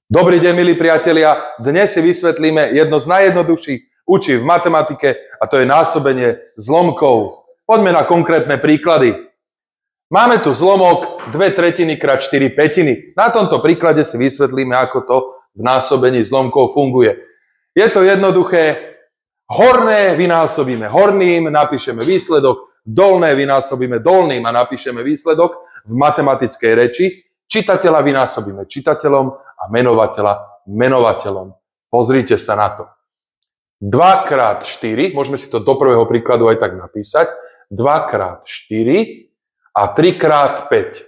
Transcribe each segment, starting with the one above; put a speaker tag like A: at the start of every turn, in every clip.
A: Dobrý deň, milí priatelia. Dnes si vysvetlíme jedno z najjednoduchších učí v matematike a to je násobenie zlomkov. Poďme na konkrétne príklady. Máme tu zlomok 2/3 krát 4/5. Na tomto príklade si vysvetlíme, ako to v násobení zlomkov funguje. Je to jednoduché. Horné vynásobíme horným, napíšeme výsledok. Dolné vynásobíme dolným a napíšeme výsledok. V matematickej reči čitateľa vynásobíme čitateľom a menovateľa menovateľom. Pozrite sa na to. 2 krát 4, môžeme si to do prvého príkladu aj tak napísať, 2 krát 4 a 3 krát 5.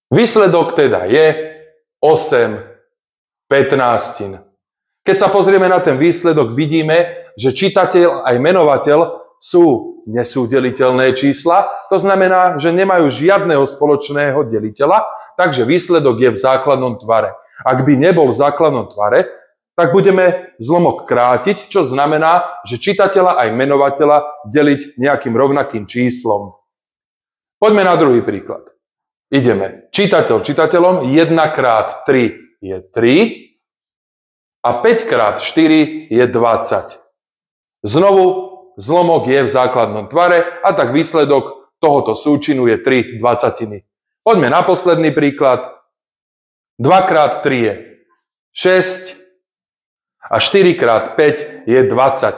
A: Výsledok teda je 8/15. Keď sa pozrieme na ten výsledok, vidíme, že čitateľ aj menovateľ sú nesúdeliteľné čísla, to znamená, že nemajú žiadneho spoločného deliteľa, takže výsledok je v základnom tvare. Ak by nebol v základnom tvare, tak budeme zlomok krátiť, čo znamená, že čitateľa aj menovateľa deliť nejakým rovnakým číslom. Poďme na druhý príklad. Ideme. Čitateľ čitateľom, 1 krát 3 je 3 a 5 krát 4 je 20. Znovu zlomok je v základnom tvare a tak výsledok tohoto súčinu je 3/20. Poďme na posledný príklad. 2 krát 3 je 6 a 4 krát 5 je 20.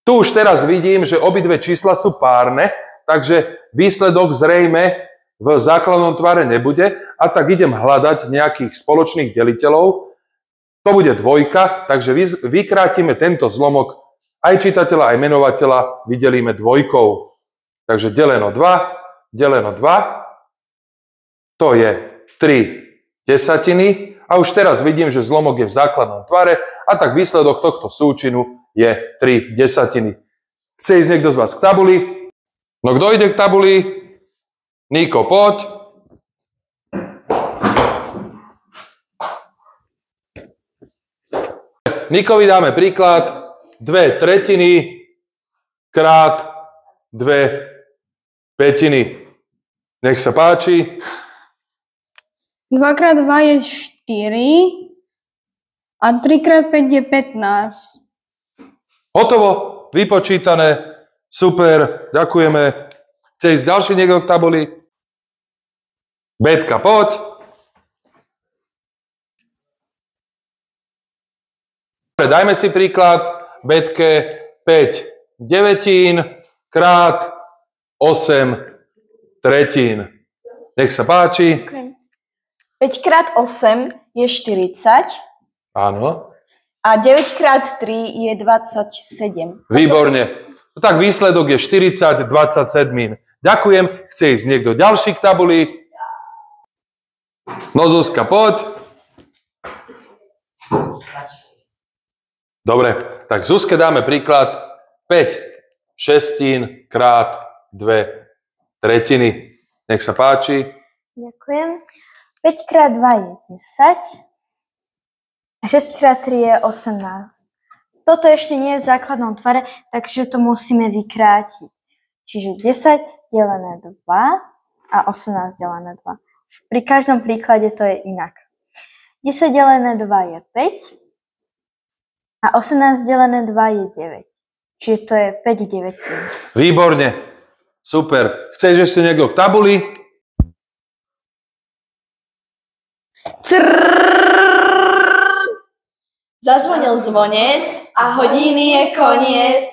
A: Tu už teraz vidím, že obidve čísla sú párne, takže výsledok zrejme v základnom tvare nebude a tak idem hľadať nejakých spoločných deliteľov. To bude 2, takže vykrátime tento zlomok. Aj čitateľa, aj menovateľa vydelíme 2. Takže deleno 2, to je 3/10. A už teraz vidím, že zlomok je v základnom tvare a tak výsledok tohto súčinu je 3/10. Chce ísť niekto z vás k tabuli? No kto ide k tabuli? Niko, poď. Nikovi dáme príklad. 2/3 krát 2/5. Nech sa páči.
B: 2 krát 2 je 4 a 3 krát 5 je 15.
A: Hotovo, vypočítané. Super, ďakujeme. Chce ísť ďalší niekto k tabuli? Betka, poď. Dajme si príklad. Betke 5/9 krát 8/3. Nech sa páči.
C: 5 krát 8 je 40.
A: Áno.
C: A 9 krát 3 je 27.
A: Výborne. Tak výsledok je 40/27. Ďakujem. Chce ísť niekto ďalší k tabuli? No Zuzka, poď. Dobre, tak Zuzke dáme príklad 5/6 krát 2/3. Nech sa páči.
C: Ďakujem. 5 krát 2 je 10 a 6 krát 3 je 18. Toto ešte nie je v základnom tvare, takže to musíme vykrátiť. Čiže 10 delené 2 a 18 delené 2. Pri každom príklade to je inak. 10 delené 2 je 5 a 18 delené 2 je 9. Čiže to je 5/9.
A: Výborne. Super. Chceš ešte niekto k tabuli?
C: Zazvonil zvonec a hodiny je koniec.